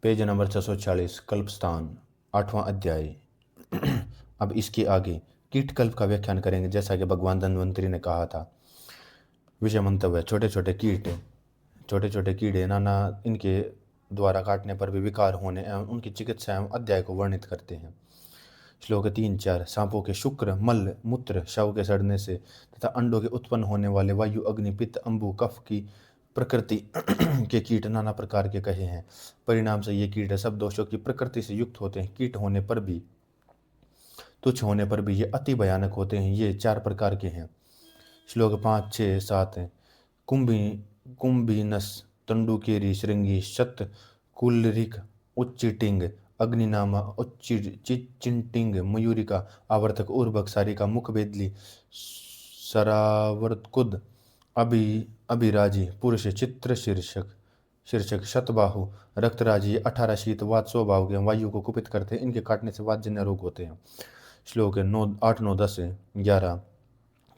Page number 646 कल्पस्थान 8वां अध्याय। अब इसके आगे कीट कल्प का व्याख्यान करेंगे, जैसा कि भगवान धन्वंतरी ने कहा था। विषय मंतव्य। छोटे छोटे कीड़े नाना इनके द्वारा काटने पर भी विकार होने एवं उनकी चिकित्सा एवं अध्याय को वर्णित करते हैं। श्लोक 3-4। सांपों के शुक्र मल मूत्र शव के सड़ने से तथा अंडों के उत्पन्न होने वाले वायु अग्नि पित्त अम्बु कफ की प्रकृति के कीट नाना प्रकार के कहे हैं। परिणाम से ये कीट सब दोषों की प्रकृति से युक्त होते हैं। कीट होने पर भी, तुच्छ होने पर भी ये अति भयानक होते हैं। ये 4 प्रकार के हैं। श्लोक 5, 6, 7। कुंभिनस तंडुकेरी श्रृंगी शत कुलरिक उच्चिटिंग अग्निनामा उच्चिटिंग मयूरिका आवर्तक उर्वक सारिका मुख बेदली सरावर्तकुद अभिराजी पुरुष चित्र शीर्षक शतबाहु रक्तराजी 18 शीत वात स्वभाव के वायु को कुपित करते हैं। इनके काटने से वातजन्य रोग होते हैं। श्लोक 8, 9, 10, 11।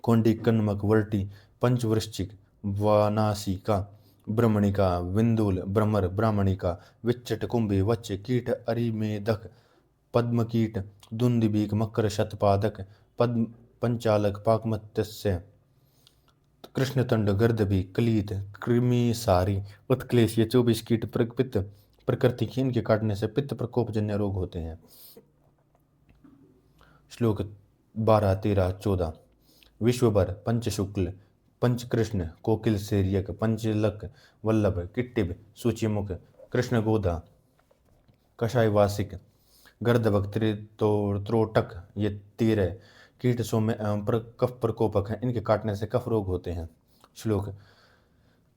कोंडी कन्मक वर्टी पंचवृश्चिक वानासिका ब्रह्मणिका विंदुल भ्रमर ब्राह्मणिका विच्चट कुंभी वच्च कीट अरिमेदक पद्मकीट दुंदुभीक मकर शतपादक पद्म पंचालक पाकमत्स्य कृष्णतंड गर्दभी कलीत कृमिसारी उत्क्लेश। ये 24 कीट पित्त प्रकृति के, इनके काटने से पित्त प्रकोप जन्य रोग होते हैं। श्लोक 12, 13, 14। विश्वभर पंचशुक्ल पंचकृष्ण कोकिल सेरियक पंचलक वल्लभ किट्टिब सूचिमुख कृष्ण गोदा कषायवासिक गर्दभक त्रोटक। ये 13 कीट सौम्य एवं कफ प्रकोपक हैं। इनके काटने से कफ रोग होते हैं। श्लोक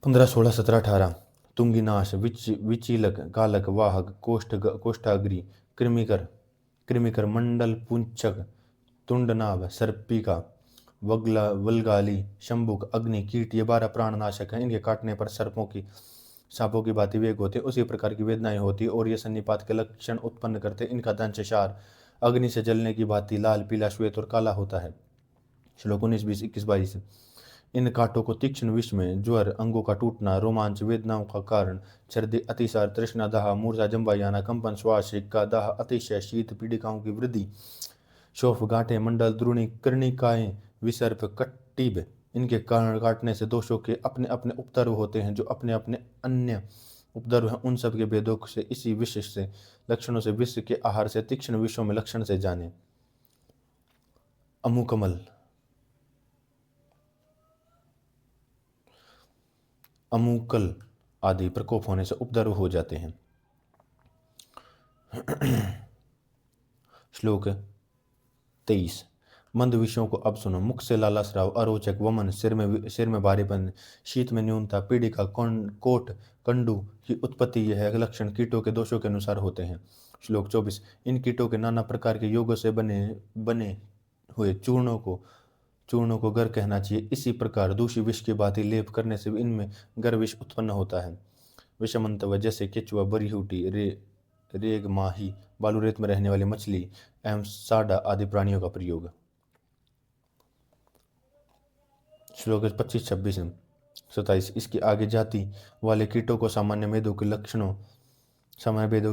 15, 16, 17, 18। तुंगिनाश विचीलक कालक वाहक कोष्ठाग्री कृमिकर मंडल पुंचक तुंडनाभ सर्पिका वल्गाली शंभुक अग्नि कीट। ये 12 प्राणनाशक हैं। इनके काटने पर सांपों की भांति वेग होते, उसी प्रकार की वेदनाएं होती और ये सन्निपात के लक्षण उत्पन्न करते। इनका दंशसार अग्नि से जलने की भांति लाल पीला श्वेत और काला होता है। श्लोक 19, 20, 21, 22। इन कांटों को तीक्ष्ण विष में ज्वर अंगों का टूटना रोमांच वेदनाओं का कारण सर्दी अतिसार तृष्णा दाह मूर्छा जम्बायाना कंपन श्वास का दाह अतिशय शीत पीड़िकाओं की वृद्धि शोफ गांठें मंडल द्रोणी कर्णिकाएं विसर्प कट्टिब। इनके कारण काटने से दोषों के अपने अपने उपद्रव होते हैं। जो अपने अपने अन्य उपद्रव हैं उन सब के भेदों से इसी विष से लक्षणों से विष के आहार से तीक्ष्ण विषयों में लक्षण से जाने। अमुकमल अमुकल आदि प्रकोप होने से उपद्रव हो जाते हैं। श्लोक 23। मंद विषयों को अब सुनो। मुख से लाला स्राव अरोचक वमन सिर में भारीपन शीत में न्यूनता पीड़िका कोट कंडू की उत्पत्ति यह लक्षण कीटों के दोषों के अनुसार होते हैं। श्लोक 24। इन कीटों के नाना प्रकार के योगों से बने हुए चूर्णों को गर कहना चाहिए। इसी प्रकार दूषी विष की भांति लेप करने से इनमें गर विष उत्पन्न होता है। विषमंतव्य। जैसे केचुआ बरीहूटी रेग माही बालू रेत में रहने वाली मछली एवं साडा आदि प्राणियों का प्रयोग। श्लोक 25, 26, 27। इसके आगे जाति वाले कीटों को सामान्य भेदों के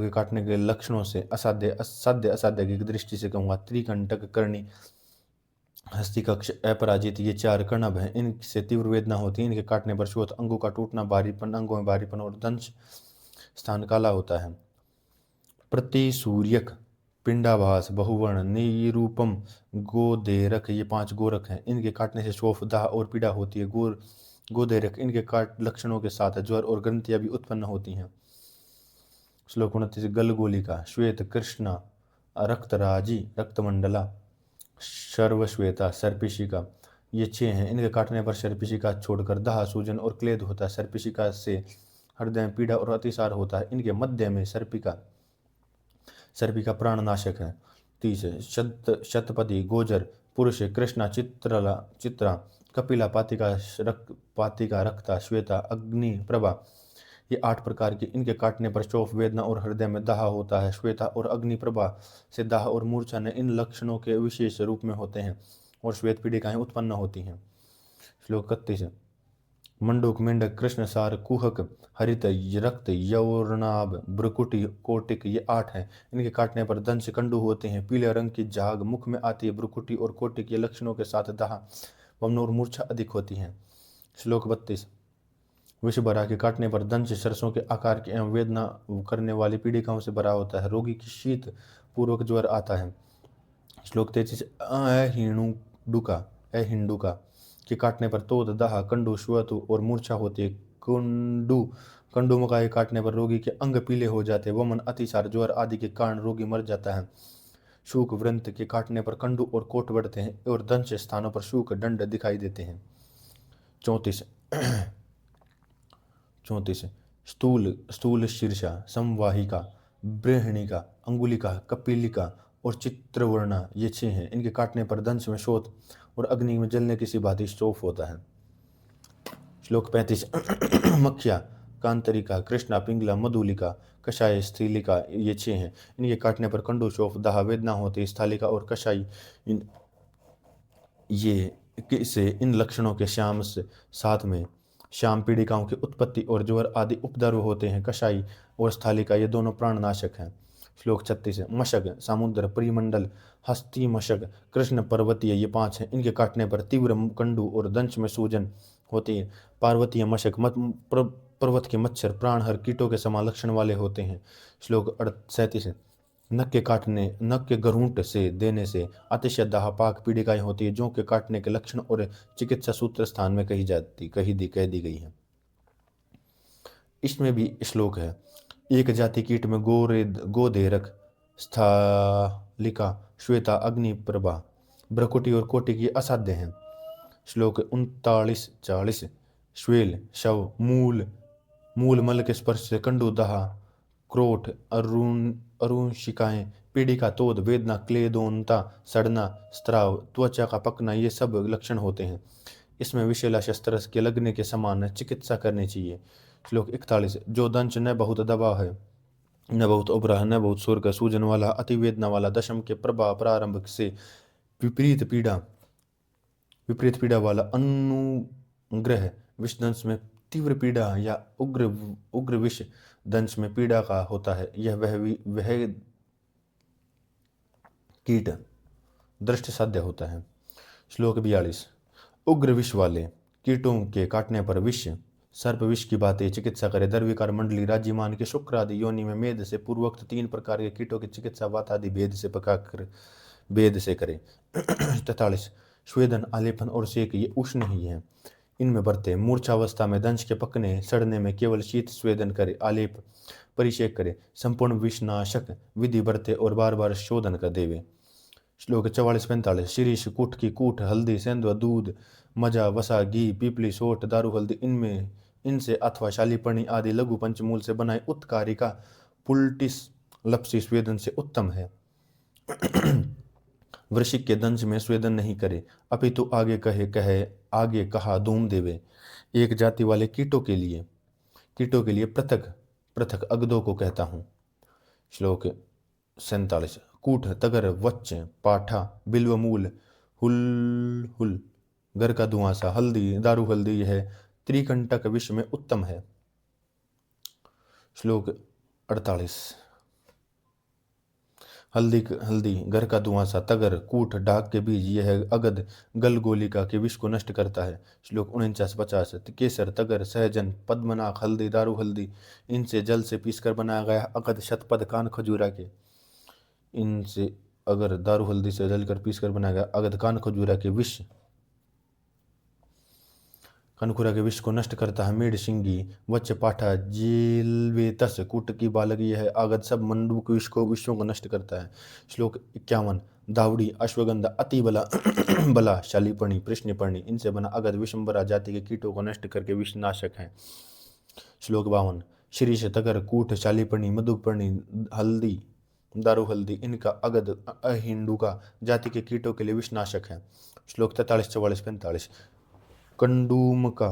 काटने के लक्षणों से असाध्य की दृष्टि से कहूंगा। त्रिकंटक कर्णी हस्तिकक्ष अपराजित। ये 4 कर्णभ हैं। इनसे तीव्र वेदना होती है। इनके काटने पर श्वेत अंगों का टूटना भारीपन अंगों में भारीपन और दंश स्थान काला होता है। प्रतिसूर्यक पिंडाभास बहुवर्ण निरूपम गोदेरक। ये 5 गोरख हैं। इनके काटने से शोफ दाह और पीड़ा होती है। गोदेरक इनके काट लक्षणों के साथ ज्वर और ग्रंथियां भी उत्पन्न होती हैं। श्लोक 29। गलगोलिका श्वेत कृष्णा रक्तराजी रक्तमंडला सर्वश्वेता सर्पिशिका। ये 6 हैं। इनके काटने पर सर्पिशिका छोड़कर दाह सूजन और क्लेद होता है। सर्पिशिका से हृदय में पीड़ा और अतिसार होता है। इनके मध्य में सर्पिका प्राणनाशक है। 30। शतपति गोजर पुरुष कृष्णा चित्रा कपिला पातिका रक्ता श्वेता अग्नि प्रभा। ये 8 प्रकार की। इनके काटने पर शोफ वेदना और हृदय में दाह होता है। श्वेता और अग्नि प्रभा से दाह और मूर्छा ने इन लक्षणों के विशेष रूप में होते हैं और श्वेत पीड़िकाएं उत्पन्न होती हैं। श्लोक 31। मंडूक, मेंढक, कृष्णसार, कुहक, हरित, रक्त, यौरनाभ, भ्रुकुटी, कोटिक, ये 8 हैं। इनके काटने पर दंश कंडू होते हैं। पीले रंग की झाग मुख में आती है। भ्रुकुटी और कोटिक ये लक्षणों के साथ दाह, वमन और मूर्छा अधिक होती है। श्लोक 32। विषभरा के काटने पर दंश सरसों के आकार की एवं वेदना करने वाली पीड़िकाओं से भरा होता है। रोगी की शीत पूर्वक ज्वर आता है। श्लोक 33। अहिंडुका के काटने पर तोद, दाह, कंडू, श्वतु और मूर्छा होती है। कंडूमका के काटने पर रोगी के अंग पीले हो जाते हैं। वमन, अतिसार, ज्वर आदि के कारण रोगी मर जाता है। शूक व्रंत के काटने पर कंडू और कोट बढ़ते हैं और दंश स्थानों पर शूक दंड दिखाई देते हैं। 34। 34। स्थूल स्थूल शीर्षा, संवाहिका, बृहणिका, अंगुलिका, कपिलिका और चित्रवर्णा ये 6 हैं। इनके काटने पर दंश में शोथ और अग्नि में जलने की सी भांति स्टोफ होता है। श्लोक 35। मक्खिया, कांतरिका, कृष्णा, पिंगला, मधुलिका, कषाय, स्थलीका ये 6 हैं। इनके काटने पर कंडू, शोफ, दाह, वेदना होती। स्थलिका और कषाय इन लक्षणों के श्याम से साथ में श्याम पीड़िकाओं की उत्पत्ति और ज्वर आदि उपद्रव होते हैं। कषाई और स्थालिका ये दोनों प्राणनाशक हैं। श्लोक 36। मशक, समुद्र, परिमंडल, हस्ती मशक, कृष्ण पर्वतीय ये 5 हैं। इनके काटने पर तीव्र कंडू और दंश में सूजन होती है। पार्वतीय मशक पर्वत के मच्छर, प्राणहर कीटों के समान लक्षण वाले होते हैं। श्लोक 37। नख के गरूंट से देने से अतिशय दाह, पाक पीड़िकाएं होती है। जो के काटने के लक्षण और चिकित्सा सूत्र स्थान में कह दी गई है। इसमें भी श्लोक है। एक जाति कीट में गोदेरक, स्थालिका, श्वेता, अग्निप्रभा, भ्रकुटी और कोटि की असाध्य हैं। श्लोक 39-40। श्वेल, शव, मूल मल के स्पर्श से कंडू, दाह, क्रोठ, अरुणशिकाएं, पीड़िका, तोद, वेदना, क्लेदोनता, सड़ना, स्त्राव, त्वचा का पकना ये सब लक्षण होते हैं। इसमें विषैला शस्त्र के लगने के समान चिकित्सा करनी चाहिए। श्लोक 41। जो दंश न बहुत दबा है, न बहुत उभरा है, न बहुत सुर का, सूजन वाला, अति वेदना वाला, दशम के प्रभाव प्रारंभ से विपरीत पीड़ा वाला, अनुग्रह विषदंश में तीव्र पीड़ा या उग्र विष दंश में पीड़ा का होता है, यह वह कीट दृष्ट साध्य होता है। श्लोक 42। उग्र विष वाले कीटों के काटने पर विष, सर्प विष की बातें चिकित्सा करे। दर्विकार मंडली, राज्यमान के शुक्र आदि योनि में मेद से पूर्वोक्त 3 प्रकार के कीटों की चिकित्सा वात आदि भेद से करे। 43। स्वेदन, आलेपन और सेक ये उष्ण ही है, इनमें बरते। मूर्छावस्था में दंश के पकने सड़ने में केवल शीत स्वेदन करे, आलेप परिषेक करे। संपूर्ण विषनाशक विधि बरते और बार बार शोधन कर देवे। श्लोक 44-45। शीरीष, कूट की कूट, हल्दी, सेंधवा, दूध, मजा, वसा, घी, पीपली, सोट, दारू, हल्दी इनसे अथवा शालीपर्णी आदि लघु पंचमूल से बनाए उत्कारिका, पुलटिस, लपसी स्वेदन से उत्तम है। वृश्चिक के दंश में स्वेदन नहीं करे, अपितु आगे कहा धूम देवे। एक जाति वाले कीटों के लिए पृथक अगदों को कहता हूँ। श्लोक 47। कूट, तगर, वच्च, पाठा, बिल्वमूल, हुल, घर का धुआंसा, हल्दी, दारू हल्दी यह त्रिकंटक विष में उत्तम है। श्लोक 48। हल्दी, घर का धुआंसा, तगर, कूट, डाक के बीज यह अगद गलगोलिका के विष को नष्ट करता है। श्लोक 49-50। केसर, तगर, सहजन, पद्मनाक, हल्दी, दारू हल्दी इनसे जल से पीसकर बनाया गया अगद, शतपद, कान खजूरा के इनसे अगर दारू हल्दी से जलकर पीसकर बनाया गया अगद कान खजूरा के विष को नष्ट करता है। मेड, सिंगी, वच्च, पाठा, जेलवेतस, कूट की बालक यह आगद सब मंडू के विषयों को नष्ट करता है। श्लोक 51। दावड़ी, अश्वगंधा, अति बला, शालीपर्णी, कृष्णपर्णी इनसे बना अगद विषंबरा जाति के कीटों को नष्ट करके विषनाशक है। श्लोक 52। शीरीष, तगर, कूट, शालीपर्णी, मधुपर्णी, हल्दी, दारू हल्दी इनका अगद अहिंडुका जाति के कीटों के लिए विषनाशक है। श्लोक 43-44-45। कंडूमका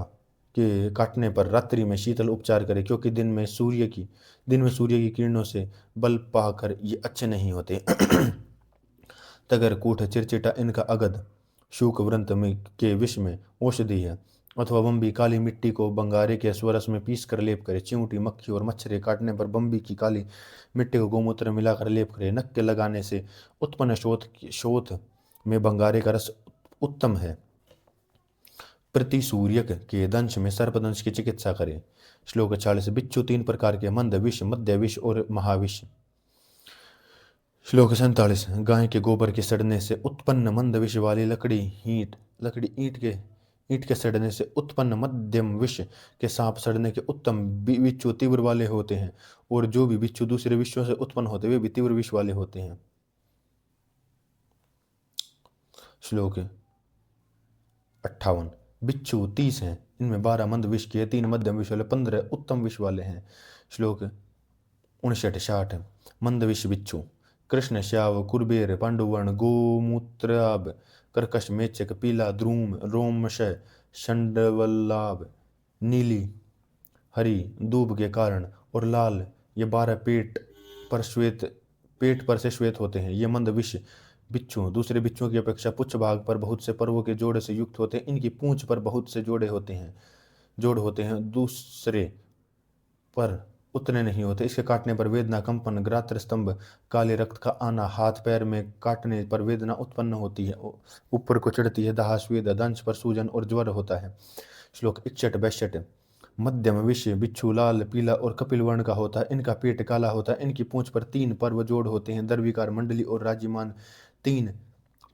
के काटने पर रात्रि में शीतल उपचार करे, क्योंकि दिन में सूर्य की किरणों से बल पाकर ये अच्छे नहीं होते। तगर, कूट, चिरचिटा इनका अगद शूक व्रंत में के विष में औषधि है। अथवा बम्बी काली मिट्टी को बंगारे के स्वरस में पीस कर लेप करे। चिमटी, मक्खी और मच्छर काटने पर बम्बी की काली मिट्टी को गोमूत्र में मिलाकर लेप करे। नक के लगाने से उत्पन्न शोथ में बंगारे का रस उत्तम है। प्रतिसूर्यक के दंश में सर्पदंश की चिकित्सा करे। श्लोक 40। बिच्छू तीन प्रकार के, मंद विष, मध्य विष और महाविष। श्लोक 47। गाय के गोबर के सड़ने से उत्पन्न मंद विष वाली लकड़ी ईंट के सड़ने से उत्पन्न मध्यम विष के सांप सड़ने के उत्तम बिच्छू तीव्र वाले होते हैं, और जो भी बिच्छू दूसरे विषयों से उत्पन्न होते वे भी तीव्र विष वाले होते हैं। श्लोक 58। बिच्छू 30 हैं, इनमें 12 मंद विष के, 3 मध्यम विष वाले, 15 उत्तम विष वाले हैं। श्लोक 59-60। मंद विष बिच्छू: कृष्ण, श्याव, कुरबेर, पांडुवर्ण, गोमूत्राभ, कर्कश, मेचक, पीला, द्रुम, रोमशय, शंडवल्लाभ, नीली, हरी, दूब के कारण और लाल, ये 12 पेट पर से श्वेत होते हैं। ये मंद विष बिच्छू दूसरे बिच्छुओं की अपेक्षा पुच्छ भाग पर बहुत से पर्वों के जोड़े से युक्त होते हैं। इनकी पूंछ पर बहुत से जोड़ होते हैं, दूसरे पर उतने नहीं होते। इसके काटने पर वेदना, कंपन, गात्र स्तंभ, काले रक्त का आना, हाथ पैर में काटने पर वेदना उत्पन्न होती है, ऊपर को चढ़ती है, दाह, स्वेद, दंश पर सूजन और ज्वर होता है। श्लोक 61-62। मध्यम विष बिच्छू लाल, पीला और कपिल वर्ण का होता है। इनका पेट काला होता है। इनकी पूंछ पर 3 पर्व जोड़ होते हैं, दर्विकार, मंडली और राज्यमान। 3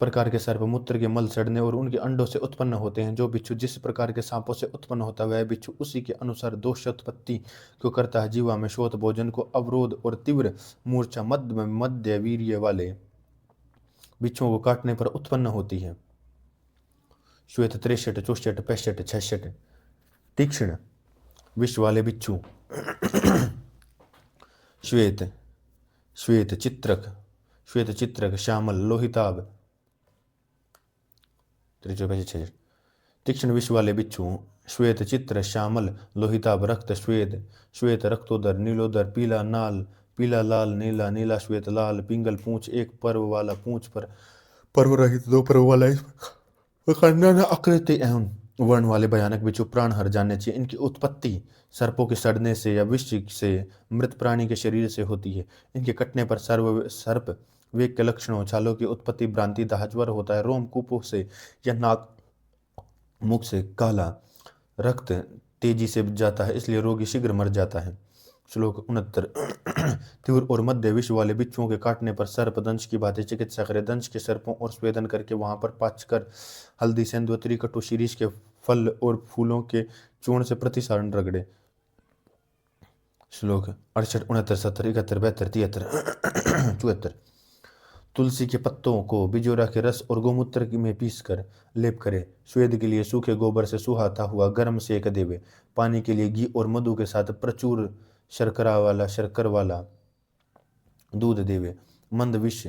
प्रकार के सर्प मूत्र के मल सड़ने और उनके अंडों से उत्पन्न होते हैं। जो बिच्छू जिस प्रकार के सांपों से उत्पन्न होता है, वह बिच्छू उसी के अनुसार दोषोत्पत्ति को करता है। जीवा में शोथ, भोजन को अवरोध और तीव्र मूर्छा मध्य वीर्य वाले बिच्छुओं को काटने पर उत्पन्न होती है। श्वेत 63, 64, 65, 66। तीक्ष्ण विष वाले बिच्छू: श्वेत चित्रक, श्यामल, लोहिताभ। तीक्ष्ण विष वाले बिच्छू: श्वेत चित्र, श्यामल, लोहिताभ, रक्त श्वेत, रक्तोदर, नीलोदर, पीला लाल, नीला श्वेत, लाल, पिंगल पूंछ, एक पर्व वाला, पूंछ पर पर्व रहित, 2 पर्व वाला, इस नाना आकृति एवं वर्ण वाले भयानक बिच्छू प्राण हर जाने चाहिए। इनकी उत्पत्ति सर्पों के सड़ने से या विष से मृत प्राणी के शरीर से होती है। इनके कटने पर सर्प वेग के लक्षणों, छालों की उत्पत्ति, भ्रांति, दाह, ज्वर होता है। रोम कूपों से या नाक मुख से काला रक्त तेजी से जाता है, इसलिए रोगी शीघ्र मर जाता है। श्लोक 69। तीव्र और मध्य विष वाले बिच्छुओं के काटने पर सर्प दंश की भांति चिकित्सा करे। दंश के सर्पों और स्वेदन करके वहां पर पाचकर, हल्दी, सेंधुवतरी, कटु, शीरीष के फल और फूलों के चूर्ण से प्रतिसारण रगड़े। श्लोक 68, 69, 70, 71, 72, 73, 74। तुलसी के पत्तों को बिजोरा के रस और गोमूत्र में पीस कर लेप करे। स्वेद के लिए सूखे गोबर से सुहाता हुआ गर्म सेक देवे। पानी के लिए घी और मधु के साथ प्रचुर शर्कर वाला दूध देवे। मंद विष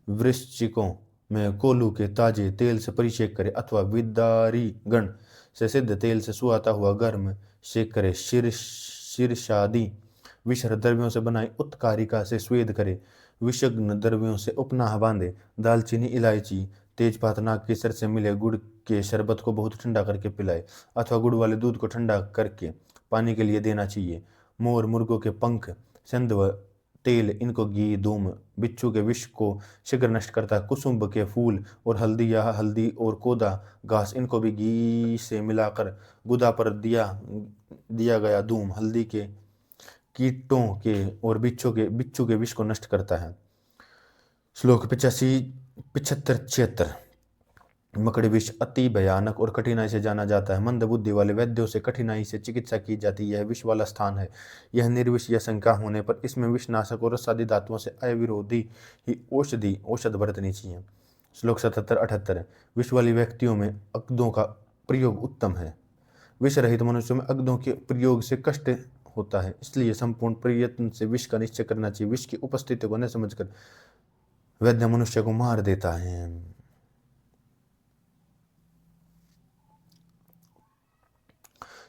वृश्चिकों में कोलू के ताजे तेल से परिषेक करे, अथवा विदारी गण से सिद्ध तेल से सुहाता हुआ गर्म सेक करे। शीर्षादि विषर द्रव्यों से बनाई उत्कारिका से स्वेद करे। विषग्न द्रव्यों से उपनाह बांधे। दालचीनी, इलायची, तेजपात, नाग केसर से मिले गुड़ के शरबत को बहुत ठंडा करके पिलाए, अथवा गुड़ वाले दूध को ठंडा करके पानी के लिए देना चाहिए। मोर, मुर्गों के पंख, सेंधव तेल, इनको घी, धूम बिच्छू के विष को शीघ्र नष्ट करता है। कुसुम्ब के फूल और हल्दी और कोदा घास, इनको भी घी से मिलाकर गुदा पर दिया गया धूम हल्दी के कीटों के और बिच्छू के विष को नष्ट करता है। श्लोक 85, 75, 76। मकड़ी विष अति भयानक और कठिनाई से जाना जाता है। मंद बुद्धि वाले वैद्यों से कठिनाई से चिकित्सा की जाती है। यह विष वाला स्थान है। यह निर्विष या शंका होने पर इसमें विषनाशक और रसादि धातुओं से अविरोधी ही औषध बरतनी चाहिए। श्लोक 77, 78। विष वाली व्यक्तियों में अग्धों का प्रयोग उत्तम है। विष रहित मनुष्यों में अग्धों के प्रयोग से कष्ट होता है, इसलिए संपूर्ण प्रयत्न से विष का निश्चय करना चाहिए। विष की उपस्थिति को न समझकर वैद्य मनुष्य को मार देता है।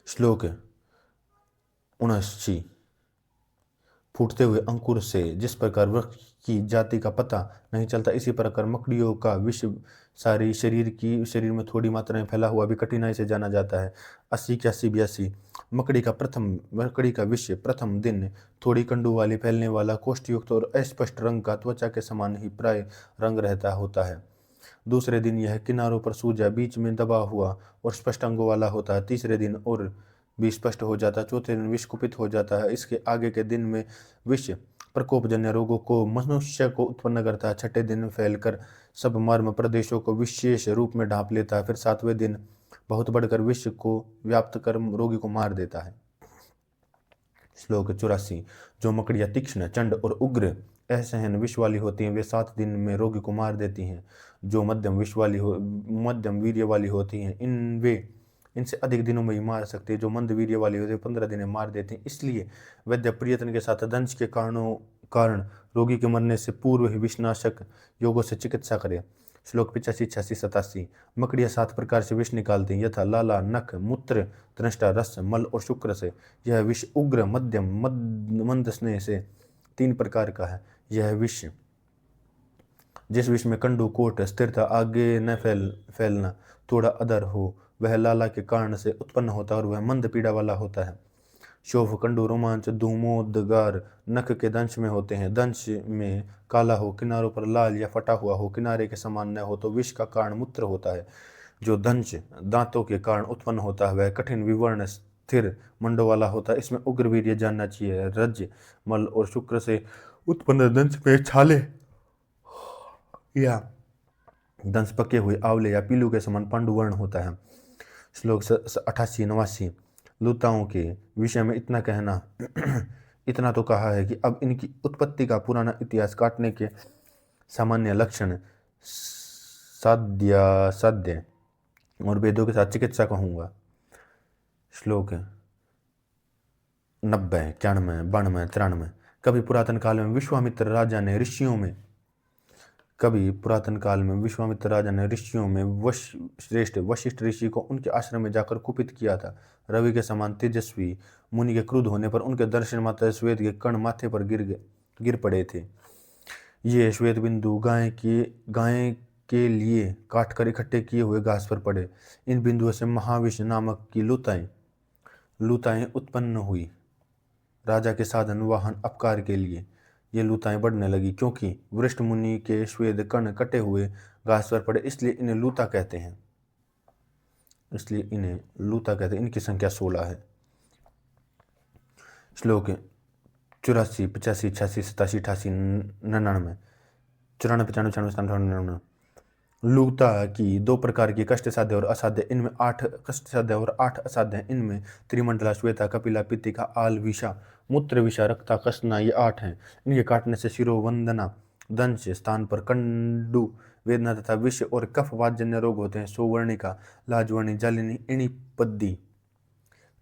श्लोक 79। फूटते हुए अंकुर से जिस प्रकार वृक्ष की जाति का पता नहीं चलता, इसी प्रकार मकड़ियों का विष सारी शरीर में थोड़ी मात्रा में फैला हुआ भी कठिनाई से जाना जाता है। 80 81 82 मकड़ी का विष प्रथम दिन थोड़ी कंडू वाली फैलने वाला कोष्ठयुक्त और अस्पष्ट रंग का त्वचा के समान ही प्राय रंग रहता होता है। दूसरे दिन यह किनारों पर सूजा, बीच में दबा हुआ और स्पष्ट अंगों वाला होता है। तीसरे दिन और भी स्पष्ट हो जाता है। चौथे दिन विष कुपित हो जाता है। इसके आगे के दिन में विष प्रकोपजन्य रोगों को मनुष्य को उत्पन्न करता है। छठे दिन फैलकर सब मर्म प्रदेशों को विशेष रूप में ढांप लेता है। फिर सातवें दिन बहुत बढ़कर विष को व्याप्त कर रोगी को मार देता है। श्लोक 84। जो मकड़ियाँ तीक्ष्ण, चंड और उग्र असहन विष वाली होती हैं, वे 7 दिन में रोगी को मार देती हैं। जो मध्यम वीर्य वाली होती हैं, इनसे अधिक दिनों में ही मार सकती है। जो मंद वीर्य वाली होती है, 15 दिन में मार देती हैं। इसलिए वैद्य प्रयत्न के साथ दंश के कारण रोगी के मरने से पूर्व ही विषनाशक योगों से चिकित्सा करे। श्लोक 85 86 87। मकड़ियाँ 7 प्रकार से विष निकालती हैं, यथा लाला, नख, मूत्र, तृष्णा, रस, मल और शुक्र से। यह विष उग्र, मध्यम, मंद स्नेह से 3 प्रकार का है। यह विष जिस विष में कंडू, कोट, स्थिरता, आगे न फैलना, थोड़ा अदर हो, वह लाला के कारण से उत्पन्न होता है और वह मंद पीड़ा वाला होता है। शोभ, कंडू, रोमांच, धूमोद्गार नख के दंश में होते हैं। दंश में काला हो, किनारों पर लाल या फटा हुआ हो, किनारे के समान न हो, तो विष का कारण मूत्र होता है। जो दंश दांतों के कारण उत्पन्न होता है, वह कठिन, विवर्ण, स्थिर मंडों वाला होता है। इसमें उग्र वीर्य जानना चाहिए। रज, मल और शुक्र से उत्पन्न दंश में छाले या दंश पके हुए आंवले या पीलू के समान पांडुवर्ण होता है। श्लोक 88 89। लुताओं के विषय में इतना कहना इतना तो कहा है कि अब इनकी उत्पत्ति का पुराना इतिहास काटने के सामान्य लक्षण, साध्य और वेदों के साथ चिकित्सा कहूँगा। श्लोक 90 91 92 93। कभी पुरातन काल में विश्वामित्र राजा ने ऋषियों में श्रेष्ठ वशिष्ठ ऋषि को उनके आश्रम में जाकर कुपित किया था। रवि के समान तेजस्वी मुनि के क्रुद्ध होने पर उनके दर्शन मात्र श्वेत के कण माथे पर गिर पड़े थे। ये श्वेत बिंदु गाय के लिए काट कर इकट्ठे किए हुए घास पर पड़े। इन बिंदुओं से महाविष नामक की लुताएं उत्पन्न हुई। राजा के साधन, वाहन, अपकार के लिए ये लुताएं बढ़ने लगी। क्योंकि वृष्ण मुनि के श्वेत कण कटे हुए घास पर पड़े, इसलिए इन्हें लूता कहते हैं। इनकी संख्या 16 है। श्लोक 84 85 86 87 88 99 94 95 96 97 लूता की 2 प्रकार की कष्ट साध्य और असाध्य। इनमें 8 कष्ट साध्य और 8 असाध्य हैं। इनमें त्रिमंडला, श्वेता, कपिला, पित्तिका, आल विषा, मूत्र विषा, रक्ता, कसना, ये 8 हैं। इनके काटने से शिरोवंदना, दंश स्थान पर कंडू वेदना तथा विष और कफ वातजन्य रोग होते हैं। सौवर्णिका, लाजवर्णी, जालिनी, इणिपद्दी,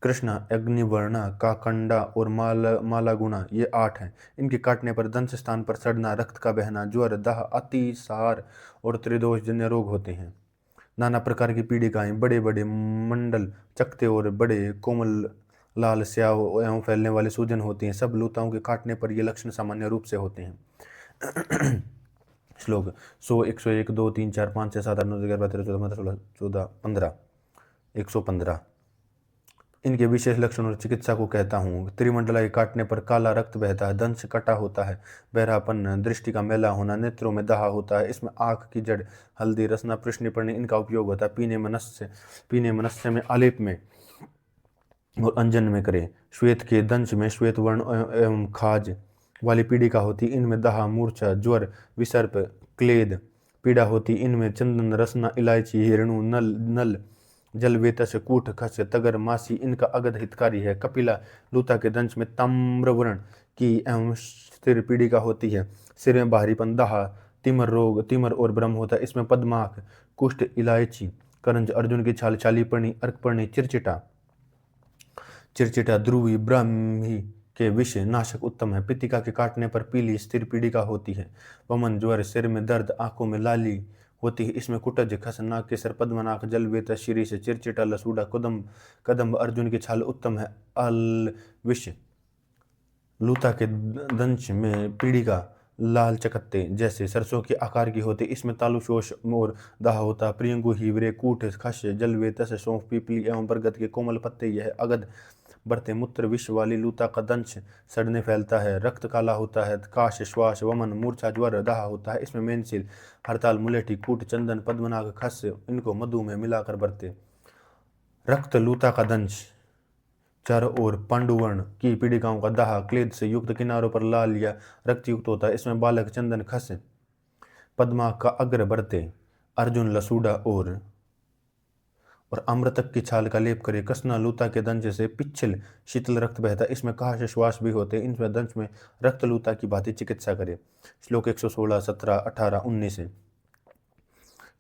कृष्णा, अग्निवर्णा, काकंडा और मालागुणा, ये 8 हैं। इनके काटने पर दंश स्थान पर सड़ना, रक्त का बहना, ज्वर, दाह, अतिसार और त्रिदोष जन्य रोग होते हैं। नाना प्रकार की पीड़िकाएं, बड़े बड़े मंडल चकते और बड़े कोमल लाल स्याव एवं फैलने वाले सूजन होती हैं। सब लूताओं के काटने पर ये लक्षण सामान्य रूप से होते हैं। श्लोक 100 101 2 3 4 5 6 7 8 9 10 11 12 13 14 15 16 14 15 115। इनके विशेष लक्षणों और चिकित्सा को कहता हूँ। त्रिमंडला के काटने पर काला रक्त बहता है, दंश कटा होता है, बहरापन, दृष्टि का मेला होना, नेत्रों में दाह होता है। इसमें आँख की जड़, हल्दी, रसना, प्रश्न पड़ने इनका उपयोग होता है। पीने मनुष्य में, आलेप में और अंजन में करे। श्वेत के दंश में श्वेत वर्ण एवं खाज वाली पीड़िका होती। इनमें दाह, मूर्छा, ज्वर, विसर्प, क्लेद पीड़ा होती। इनमें चंदन, रसना, इलायची, हिरणु, नल, जल, वेतस, कूट, खस, तगर, मासी इनका अगध हितकारी है। कपिला लूता के दंश में ताम्रवर्ण की एवं स्थिर पीड़िका होती है। सिर में बाहरीपन, दाह, तिमर और भ्रम होता है। इसमें पद्माक, कुष्ठ, इलायची, करंज, अर्जुन की छाल, चालीपर्णी, अर्कपर्णी, चिरचिटा, ध्रुवी, ब्राह्मी के विष नाशक उत्तम है। पित्तिका के काटने पर पीली स्थिर पीड़िका होती है। वमन, ज्वर, सिर में दर्द, आंखों में लाली होती है। इसमें कुटज, खस, नाक, केसर, पद्मनाक, जलवेत, शीरीष, चिरचिटा, लसूड़ा, कदम्ब, अर्जुन की छाल उत्तम है। अल विष लूता के दंश में पीड़िका लाल चकत्ते जैसे सरसों के आकार की होती, इसमें तालुशोष और दाह होता। प्रियंगु हीवरे कूट खश जलवे तस सौंफ पीपली एवं बरगद के कोमल पत्ते यह अगध बढ़ते मूत्र विष वाली लूता का दंश सड़ने फैलता है। रक्त काला होता है। काश श्वास वमन मूर्छा ज्वर दाह होता है। इसमें मेनसिल हड़ताल मुलेठी कूट चंदन पद्मनाग खस इनको मधु में मिलाकर बरते। रक्त लूता का दंश चारों ओर पांडुवर्ण की पीड़िकाओं का दाह क्लेद से युक्त किनारों पर लाल या रक्त युक्त होता है। इसमें बालक चंदन खस पद्मा का अग्र बरते। अर्जुन लसूड़ा और अमृतक की छाल का लेप करे। कसना लूता के दंश से पिछल शीतल रक्त बहता। इसमें काश श्वास भी होते। इनमें दंश में रक्त लूता की भांति चिकित्सा करे। श्लोक 116, 17, 18, 19 है।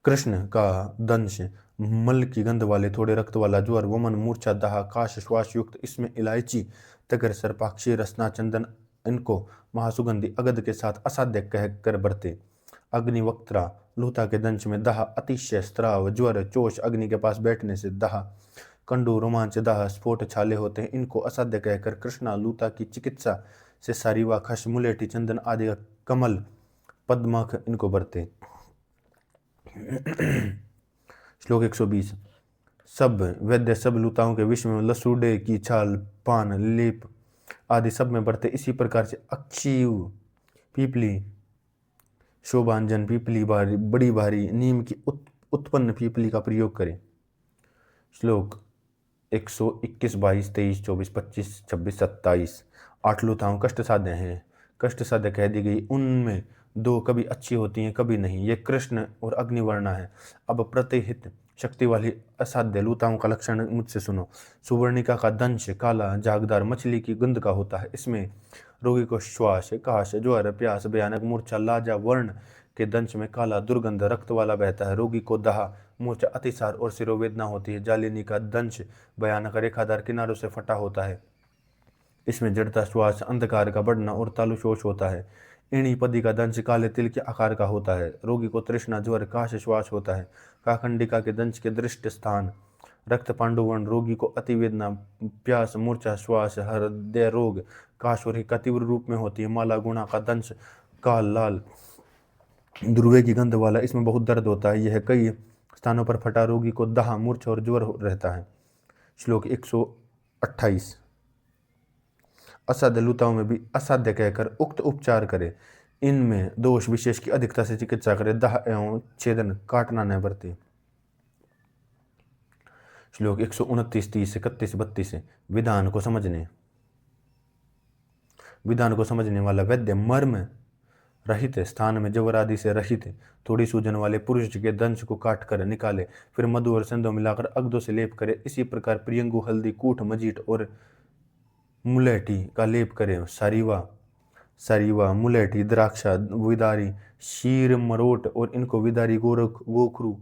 कृष्ण का दंश मल की गंध वाले थोड़े रक्त वाला ज्वर वमन मूर्छा दाह काश श्वास युक्त। इसमें इलायची तगर सर्पाक्षी रसना चंदन इनको महासुगंधी अगध के साथ असाध्य कहकर बरते। अग्निवक्त्रा लूता के दंश में दाह अतिशय स्त्राव ज्वर चोष अग्नि के पास बैठने से दाह कंडू रोमांच दाह स्फोट छाले होते हैं। इनको असाध्य कहकर कृष्णा लूता की चिकित्सा से सारीवा खश मुलेठी चंदन आदि कमल पद्मख इनको बरते। श्लोक 120 सब वैद्य सब लूताओं के विश्व में लसूड़े की छाल पान लेप आदि सब में बरते। इसी प्रकार से अक्षीव पीपली शोभांजन पीपली भारी बड़ी भारी नीम की उत्पन्न पीपली का प्रयोग करें। श्लोक 121, 22, 23, 24, 25, 26, 27 आठ लूताओं कष्ट साध्य हैं। कष्ट साध्य कह दी गई। उनमें दो कभी अच्छी होती हैं कभी नहीं। ये कृष्ण और अग्निवर्णा है। अब प्रतिहित शक्ति वाली असाध्य लूताओं का लक्षण मुझसे सुनो। सुवर्णिका का दंश काला जागदार मछली की गंध का होता है। इसमें रोगी को श्वास काश ज्वर प्यास भयानक मूर्छा लाजा वर्ण के दंश में काला दुर्गंध रक्त वाला बहता है। रोगी को दाह मूर्छा अतिसार और सिरोवेदना होती है। जालिनी का दंश भयानक रेखादार किनारों से फटा होता है। इसमें जड़ता श्वास अंधकार का बढ़ना और तालुशोष होता है। इणी पदी का दंश काले तिल के आकार का होता है। रोगी को तृष्णा ज्वर काश श्वास होता है। काखंडिका के दंश के दृष्ट स्थान रक्त पांडुवर्ण रोगी को अतिवेदना प्यास मूर्छा श्वास हृदय रोग काश और का तीव्र रूप में होती है। माला गुणा का दंश काल लाल दुर्वे की गंध वाला इसमें बहुत दर्द होता है। यह कई स्थानों पर फटा रोगी को दाह मूर्छा और ज्वर रहता है। श्लोक 128 असाध्य लूताओं में भी असाध्य कहकर उक्त उपचार करे। इनमें दोष विशेष की अधिकता से चिकित्सा करे। दाह एवं छेदन काटना न बरते। श्लोक 129, 30, 31, 32 विधान को समझने वाला वैद्य मर्म रहित स्थान में जवर आदि से रहित थोड़ी सूजन वाले पुरुष के दंश को काट कर निकाले। फिर मधु और संदो मिलाकर अगदों से लेप करे। इसी प्रकार प्रियंगु हल्दी कूट मजीट और मुलेठी का लेप करे। सारीवा मुलेठी द्राक्षा विदारी शीर मरोट और इनको विदारी गोरख गोखरू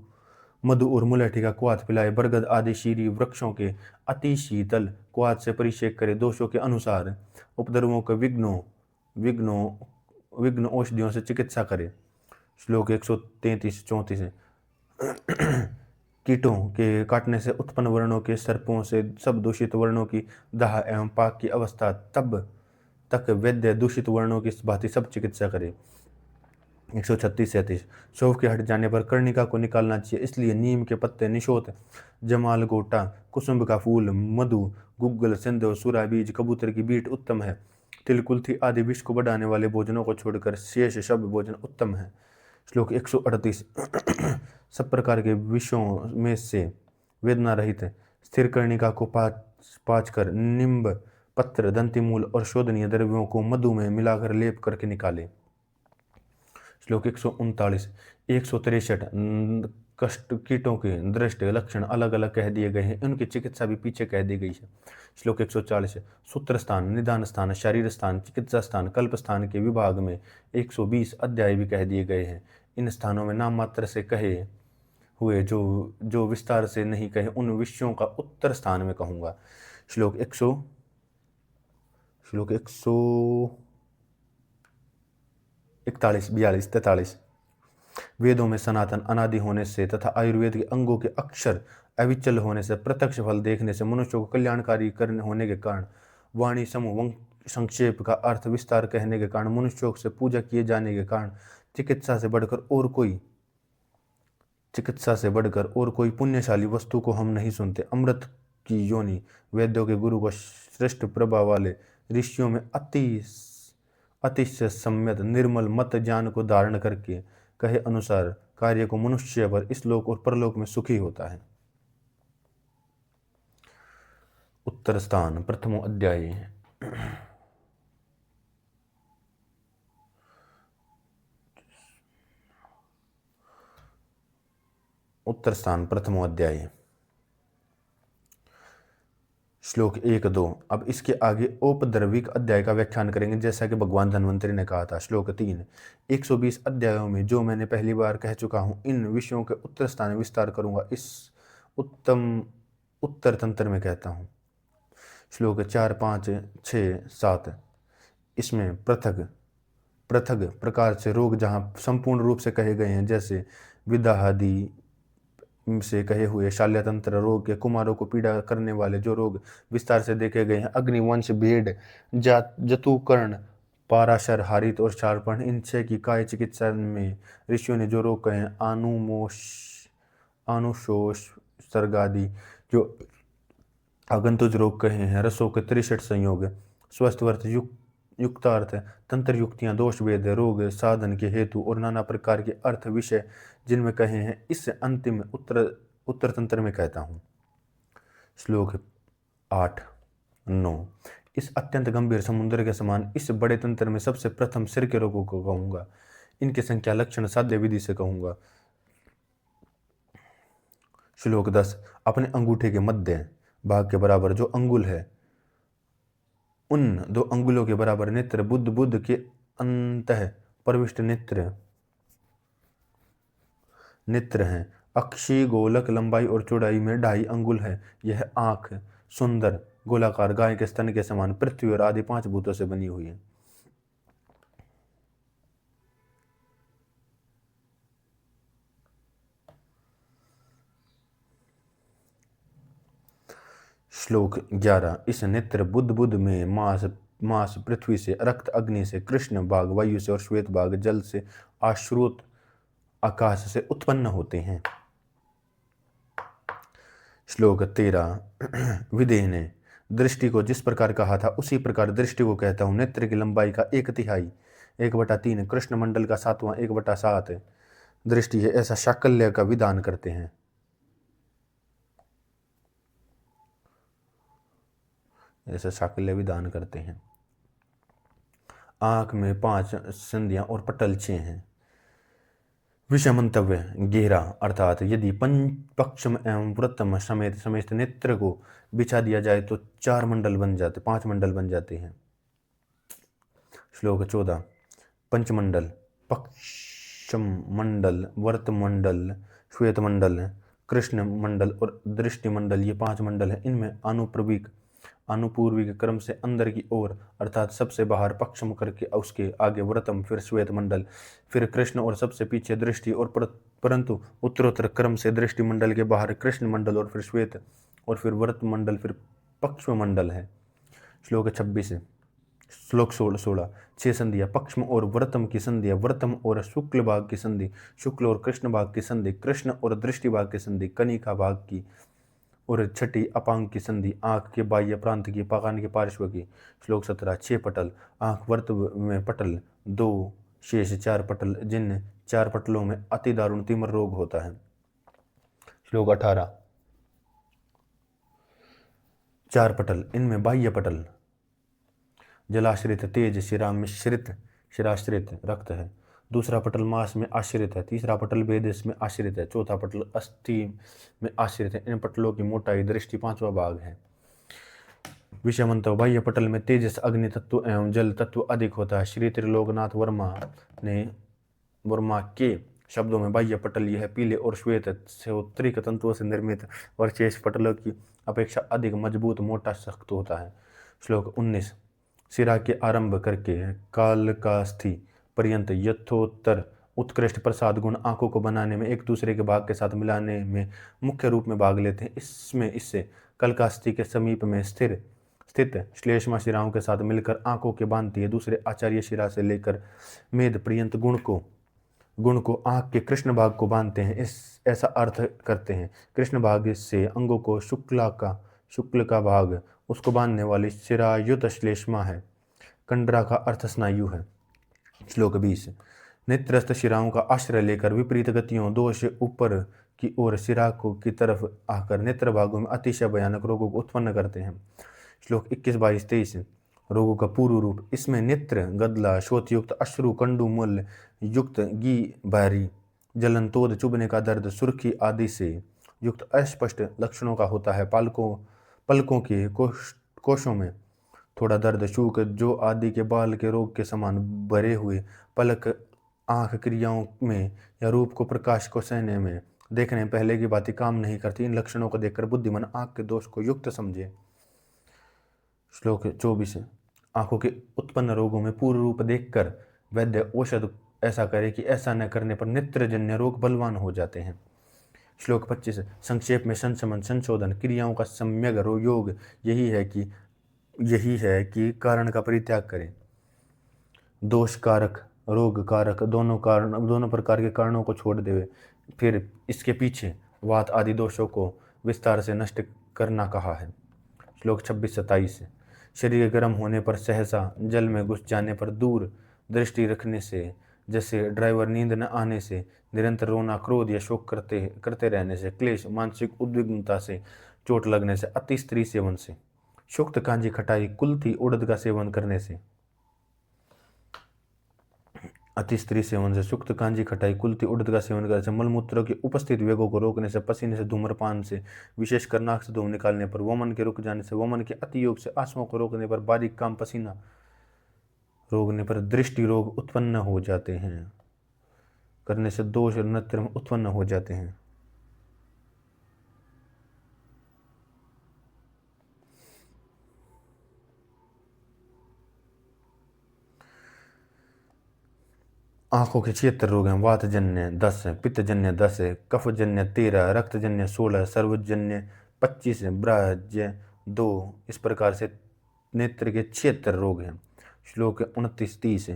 मधु और मुलेठी का क्वाथ पिलाए। बरगद आदि शीरी वृक्षों के अति शीतल क्वाथ से परिषेक करे। दोषों के अनुसार उपद्रवों के विघ्न औषधियों से चिकित्सा करे। श्लोक 133, 34 कीटों के काटने से उत्पन्न वर्णों के सर्पों से सब दूषित वर्णों की दाह एवं पाक की अवस्था तब तक वैद्य दूषित वर्णों की भांति सब चिकित्सा करे। 136, 37 शोभ के हट जाने पर कर्णिका को निकालना चाहिए। इसलिए नीम के पत्ते निशोत जमाल गोटा कुसुम्भ का फूल मधु गुग्गल सिंधु सूरा बीज कबूतर की बीट उत्तम है। तिल कुल्थी आदि विष को बढ़ाने वाले भोजनों को छोड़कर शेष सब भोजन उत्तम है। श्लोक 138 सब प्रकार के विषयों में से वेदना रहित स्थिर कर्णिका को पाँच कर निम्ब पत्र दंतिमूल और शोधनीय द्रव्यों को मधु में मिलाकर लेप करके निकाले। श्लोक 139 163 कष्ट कीटों के दृष्ट लक्षण अलग अलग कह दिए गए हैं। उनकी चिकित्सा भी पीछे कह दी गई है। श्लोक 140 सूत्र स्थान निदान स्थान शरीर स्थान चिकित्सा स्थान कल्प स्थान के विभाग में 120 अध्याय भी कह दिए गए हैं। इन स्थानों में नाम मात्र से कहे हुए जो विस्तार से नहीं कहे उन विषयों का उत्तर स्थान में कहूँगा। श्लोक 141, 42, 43 वेदों में सनातन अनादि होने से तथा आयुर्वेद के अंगों के अक्षर अविचल होने से प्रत्यक्ष फल देखने से मनुष्य को कल्याणकारी करने होने के कारण वाणी समूह संक्षेप का अर्थ विस्तार कहने के कारण, मनुष्यों से पूजा किए जाने के कारण चिकित्सा से बढ़कर और कोई पुण्यशाली वस्तु को हम नहीं सुनते। अमृत की योनि वेदों के गुरु व श्रेष्ठ प्रभाव वाले ऋषियों में अतिशय सम्यक निर्मल मत ज्ञान को धारण करके कहे अनुसार कार्य को मनुष्य पर इस लोक और परलोक में सुखी होता है। उत्तर स्थान प्रथमो अध्याय। उत्तर स्थान प्रथमो अध्याय श्लोक 1-2। अब इसके आगे औपद्रविक अध्याय का व्याख्यान करेंगे, जैसा कि भगवान धन्वंतरि ने कहा था। श्लोक 3। 120 अध्यायों में जो मैंने पहली बार कह चुका हूँ, इन विषयों के उत्तर स्थान में विस्तार करूंगा। इस उत्तर तंत्र में कहता हूँ। श्लोक 4, 5, 6, 7। इसमें पृथक प्रकार से रोग जहाँ संपूर्ण रूप से कहे गए हैं, जैसे विदाहादि से कहे हुए शाल्यतंत्र रोग के, कुमारों को पीड़ा करने वाले जो रोग विस्तार से देखे गए हैं, अग्निवंश, भेड़, जतुकर्ण, पाराशर, हारित और शार्पण, इन 6 की काय चिकित्सा में ऋषियों ने जो रोग कहे हैं, अनुशोष सर्गादि जो आगंतुज रोग कहे हैं, रसों के 63 संयोग, स्वस्थ वर्त युक्तार्थ, तंत्र युक्तियां, दोष भेद, रोग साधन के हेतु और नाना प्रकार के अर्थ विषय जिनमें कहे हैं, इस अंतिम उत्तर तंत्र में कहता हूँ। श्लोक 8, 9। इस अत्यंत गंभीर समुद्र के समान इस बड़े तंत्र में सबसे प्रथम सिर के रोगों को कहूंगा। इनकी संख्या लक्षण साध्य विधि से कहूंगा। श्लोक 10। अपने अंगूठे के मध्य भाग के बराबर जो अंगुल है, उन 2 अंगुलों के बराबर नेत्र बुद्ध के अंतः प्रविष्ट नेत्र हैं। अक्षी गोलक लंबाई और चौड़ाई में 2.5 अंगुल है। यह आंख सुंदर गोलाकार गाय के स्तन के समान पृथ्वी और आदि 5 भूतों से बनी हुई है। श्लोक 11। इस नेत्र बुद्ध में मांस पृथ्वी से, रक्त अग्नि से, कृष्ण भाग वायु से और श्वेत भाग जल से, आश्रुत आकाश से उत्पन्न होते हैं। श्लोक 13। विदेह ने दृष्टि को जिस प्रकार कहा था, उसी प्रकार दृष्टि को कहता हूँ। नेत्र की लंबाई का 1/3, 1/3 कृष्ण मंडल का 7वां 1/7 दृष्टि है। ऐसा शाकल्य का विधान करते हैं। आंख में 5 संधियां और पटल 6 हैं। विषय मंतव्य गहरा, अर्थात यदि पक्षम एवं वृत्तम समेत नेत्र को बिछा दिया जाए तो 5 मंडल बन जाते हैं। श्लोक 14। पंचमंडल, पक्षम मंडल, वर्त मंडल, श्वेत मंडल, कृष्ण मंडल और दृष्टि मंडल, ये 5 मंडल हैं। इनमें अनुपूर्विक क्रम से अंदर की ओर, अर्थात सबसे बाहर पक्षम करके उसके आगे व्रतम, फिर श्वेत मंडल, फिर कृष्ण और सबसे पीछे दृष्टि, और परंतु उत्तरोत्तर क्रम से दृष्टि मंडल के बाहर कृष्ण मंडल और फिर श्वेत और फिर व्रत मंडल, फिर पक्षम मंडल है। श्लोक 26। श्लोक 16। 6 संधियां, पक्षम और व्रतम की संधियां, व्रतम और शुक्ल भाग की संधि, शुक्ल और कृष्ण भाग की संधि, कृष्ण और दृष्टि भाग की संधि, कनिका भाग की, और 6ठी अपांग की संधि, आंख के बाह्य प्रांत की, पाकान के पार्श्व की। श्लोक 17। 6 पटल, आंख वर्त में पटल 2, शेष 4 पटल, जिन 4 पटलों में अति दारुण तिमर रोग होता है। श्लोक 18। 4 पटल, इनमें बाह्य पटल जलाश्रित तेज शिराश्रित रक्त है। दूसरा पटल मांस में आश्रित है। तीसरा पटल वेदेश में आश्रित है। चौथा पटल अस्थि में आश्रित है। इन पटलों की मोटाई दृष्टि 5वां भाग है। विषय मंतव्य बाह्य पटल में तेजस, अग्नि तत्व एवं जल तत्व अधिक होता है। श्री त्रिलोकनाथ वर्मा के शब्दों में बाह्य पटल यह पीले और श्वेत श्रोत्रिक तंतुओं से निर्मित और शेष पटलों की अपेक्षा अधिक मजबूत, मोटा, सख्त होता है। श्लोक 19। सिरा के आरंभ करके कालकास्थि पर्यंत यथोत्तर उत्कृष्ट प्रसाद गुण आंखों को बनाने में, एक दूसरे के भाग के साथ मिलाने में मुख्य रूप में भाग लेते हैं। इससे कलकास्थि के समीप में स्थित स्थित श्लेष्मा शिराओं के साथ मिलकर आंखों के बांधती है। दूसरे आचार्य शिरा से लेकर मेद पर्यंत गुण को आंख के कृष्ण भाग को बांधते हैं। ऐसा अर्थ करते हैं। कृष्ण भाग से अंगों को शुक्ल का भाग उसको बांधने वाली शिरायुत श्लेष्मा है। कंडरा का अर्थ स्नायु है। श्लोक 20। नेत्रस्थ शिराओं का आश्रय लेकर विपरीत गतियों दोष ऊपर की ओर शिरा को की तरफ आकर नेत्र भागों में अतिशय भयानक रोगों को उत्पन्न करते हैं। श्लोक 21, 22, 23। रोगों का पूर्व रूप। इसमें नेत्र गदला, शोथयुक्त, अश्रु, कंडू मूल युक्त, घी भारी, जलन, तोद, चुभने का दर्द, सुर्खी आदि से युक्त अस्पष्ट लक्षणों का होता है। पलकों के कोशों में थोड़ा दर्द, शूक, जो आदि के बाल के रोग के समान भरे हुए, पलक आंख क्रियाओं में या रूप को प्रकाश को सहने में देखने में पहले की बातें काम नहीं करती। इन लक्षणों को देखकर बुद्धिमान आंख के दोष को युक्त समझे। श्लोक 24। आंखों के उत्पन्न रोगों में पूर्व रूप देखकर वैद्य औषध ऐसा करे कि ऐसा न करने पर नेत्रजन्य रोग बलवान हो जाते हैं। श्लोक 25। संक्षेप में संशमन, संशोधन, क्रियाओं का सम्यक योग यही है कि कारण का परित्याग करें। दोष कारक, रोग कारक दोनों प्रकार के कारणों को छोड़ देवे। फिर इसके पीछे वात आदि दोषों को विस्तार से नष्ट करना कहा है। श्लोक 26, 27। शरीर गर्म होने पर सहसा, जल में घुस जाने पर दूर दृष्टि रखने से, जैसे ड्राइवर नींद न आने से, निरंतर रोना, क्रोध या शोक करते रहने से, क्लेश, मानसिक उद्विग्नता से, चोट लगने से, अति स्त्री सेवन से, शुक्त कांजी खटाई कुल्थी उड़द का सेवन करने से, शुक्त कांजी खटाई कुल्थी उड़द का सेवन करने से, मलमूत्रों की उपस्थित वेगों को रोकने से, पसीने से, धूम्रपान से, विशेषकर नाक से धूम निकालने पर, वमन के रुक जाने से, वमन के अतियोग से, आंसुओं को रोकने पर, बारीक काम पसीना रोकने पर दृष्टि रोग उत्पन्न हो जाते हैं, करने से दोष और नेत्र में उत्पन्न हो जाते हैं। आंखों के 76 रोग हैं। वातजन्य 10 है, पित्तजन्य 10 है, कफजन्य 13, रक्तजन्य 16, सर्वजन्य 25, ब्राह्य 2। इस प्रकार से नेत्र के 76 रोग हैं। श्लोक 29, 30।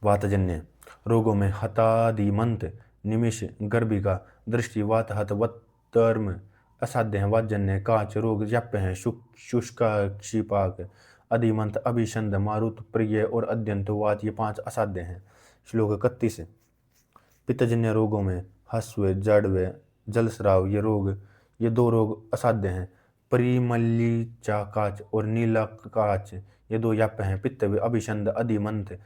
वातजन्य रोगों में हतादिमंत, निमिष, गर्भिका, दृष्टि, वातहत, वत्तर्म असाध्य हैं। वातजन्य काच रोग जप्य हैं। शुष्का, क्षिपाक, अधिमंत, अभिषंद, मारुत, प्रिय और अद्यंत वात, ये 5 असाध्य हैं। श्लोक 31। पित्तजन्य रोगों में हस्व, जड़व, जलस्राव, ये 2 रोग असाध्य हैं। परिमल्लिचाकाच और नीलकाच, ये 2 याप्य हैं। पित्त, अभिषंद, अधिमंत,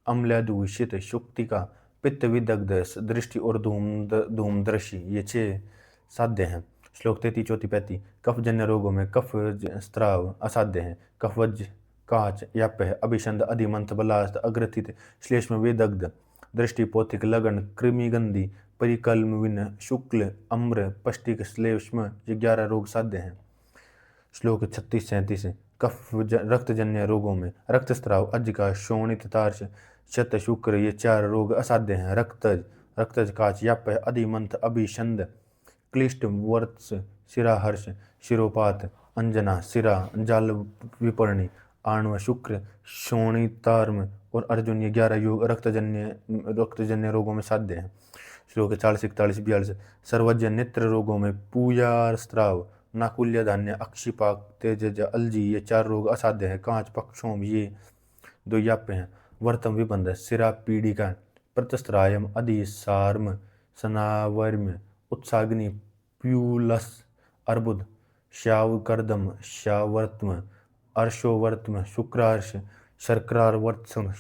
अम्लदूषित, शुक्तिका, पित्त विदग्ध, दृष्टि और धूमदृषि, ये 6 साध्य हैं। श्लोक 33, 34, 35। कफजन्य रोगों में कफ स्त्राव असाध्य हैं। कफवज, काच याप्य है। अभिषंद, अधिमंत, बलास्त, अग्रथित, श्लेष्म, वेदग्ध, दृष्टि, पौथिक, लगन, कृमिगंधी, परिकल्मविन, शुक्ल, अम्र, पष्टिक, श्लेष्म, ये 11 रोग साध्य हैं। श्लोक 36, 37। रक्तजन्य रोगों में रक्तस्राव, अज्जिका, शोणित, तार्श, शत, शुक्र, ये 4 रोग असाध्य हैं। रक्तज, काच याप्य है। अधिमंत, अभिषंद, क्लिष्ट, वर्त्स, शिराहर्ष, शिरोपात, अंजना, शिरा, जाल विपर्णी, आणव, शुक्र, शोणितार्म और अर्जुन, ये 11 योग रक्तजन्य रोगों में साध्य हैं। श्लोक 40, 41, 42। सर्वजन्य नेत्र रोगों में पूयार, स्त्राव, नाकुल्य, धान्य, अक्षिपाक, तेजज, अलजी, ये 4 रोग असाध्य हैं। कांच, पक्षों, ये 2 याप्य हैं। वर्तम, विबंध, शिरा पीड़िका, प्रतस्त्रायम, अधिसार्म, सनावर्म, उत्साग्नि, प्यूलस, अर्बुद, श्यावकर्दम, श्यावर्त्म, अर्शोवर्त्म, शुक्रार्श, शर्करावर्त्म,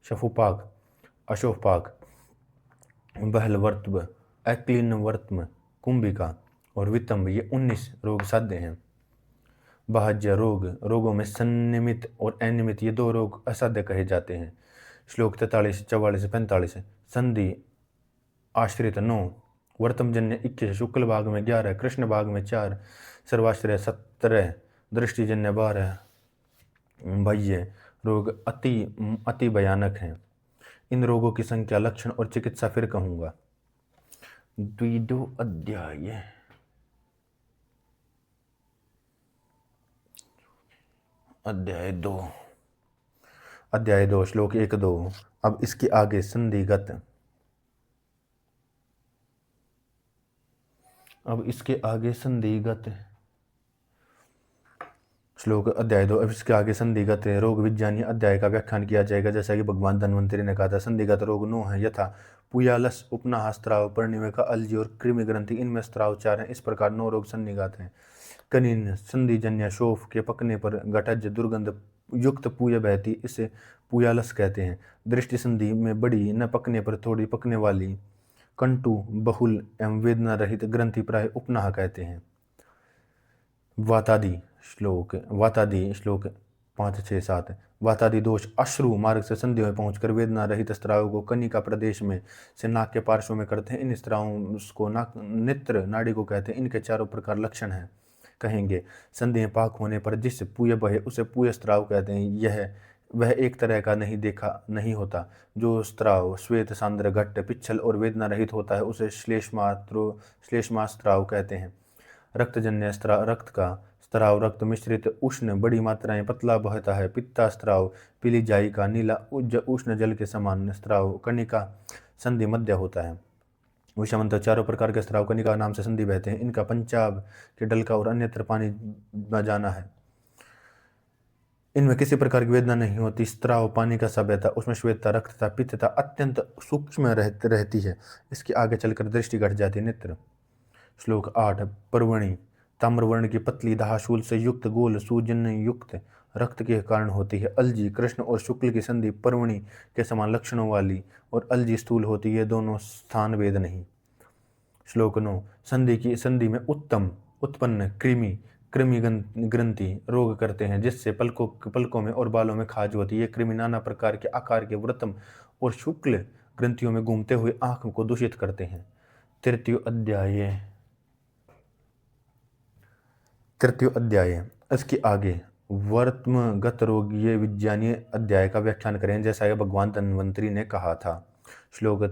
शफुपाक, अशोपाक, बहलवर्त्म, एक्लिनवर्त्म, कुंभिका और वितंब, ये 19 रोग साध्य हैं। बाह्य रोगों में संनिमित और अनियमित, ये 2 रोग असाध्य कहे जाते हैं। श्लोक 43, 44, 45। संधि आश्रित 9, वर्तमजन्य 21, शुक्ल भाग में 11, कृष्ण भाग में 4, सर्वाश्रय 17, दृष्टिजन्य 12। बाह्य रोग अति भयानक हैं। इन रोगों की संख्या, लक्षण और चिकित्सा फिर कहूँगा। द्विदो अध्याय। अध्याय 2 अध्याय 2 श्लोक 1-2। अब इसके आगे संधिगत श्लोक अध्याय 2। अब इसके आगे संधिगत रोग विज्ञानी अध्याय का व्याख्यान किया जाएगा। जैसा कि भगवान धन्वंतरि ने कहा था, संधिगत रोग 9 है, यथा पुयालस, उपनाह, स्त्राव, पर्णिविका, अलजी और कृमि ग्रंथि। इनमें स्त्राव 4 हैं। इस प्रकार 9 रोग संधिगत हैं। कनिन, संधिजन्य शोफ के पकने पर घटज दुर्गंध युक्त पूय बहती, इसे पुयालस कहते हैं। दृष्टि संधि में बड़ी, न पकने पर थोड़ी पकने वाली, कंटु, बहुल एवं वेदना रहित ग्रंथि प्राय उपनाह कहते हैं। वातादि श्लोक 5, 6, 7। वातादि दोष अश्रु मार्ग से संधियों में पहुंचकर वेदना रहित स्त्राव को कनिका प्रदेश में से नाक के पार्श्व में करते हैं। इन स्त्रावों को नाक नेत्र नाड़ी को कहते हैं। इनके चारों प्रकार लक्षण हैं कहेंगे। संधियां पाक होने पर जिस पूय बहे उसे पूय स्त्राव कहते हैं। वह एक तरह का नहीं होता। जो स्त्राव श्वेत, सांद्र, घट्ट, पिच्छल और वेदना रहित होता है उसे श्लेष्मा स्त्राव कहते हैं। रक्तजन्य रक्त का स्त्राव रक्त मिश्रित उष्ण बड़ी मात्राएं पतला बहता है। पित्ता स्त्राव पीली जाई का नीला उष्ण जल के समान स्त्राव कनिका संधि मध्य होता है। विषमंत चारों प्रकार के स्त्राव कनिका नाम से संधि बहते हैं। इनका पंचाब के डलका और अन्यत्र पानी न जाना है। इनमें किसी प्रकार की वेदना नहीं होती। स्त्राव पानी का सा बहता, उसमें श्वेतता, रक्तता, पित्तता अत्यंत सूक्ष्म रहती है। इसके आगे चलकर दृष्टि घट जाती है। नेत्र श्लोक 8। पर्वणी ताम्रवर्ण की पतली दाहशूल से युक्त गोल सूजन युक्त रक्त के कारण होती है। अलजी कृष्ण और शुक्ल की संधि पर्वणी के समान लक्षणों वाली और अलजी स्थूल होती है। दोनों स्थान वेद नहीं। श्लोक 9। संधि में उत्पन्न कृमि ग्रंथि रोग करते हैं, जिससे पलकों में और बालों में खाज होती है। ये कृमि नाना प्रकार के आकार के वृत्तम और शुक्ल ग्रंथियों में घूमते हुए आंख को दूषित करते हैं। तृतीय अध्याय इसके आगे वर्तमगत रोग ये विज्ञानीय अध्याय का व्याख्यान करें, जैसा कि भगवान धन्वंतरि ने कहा था। श्लोक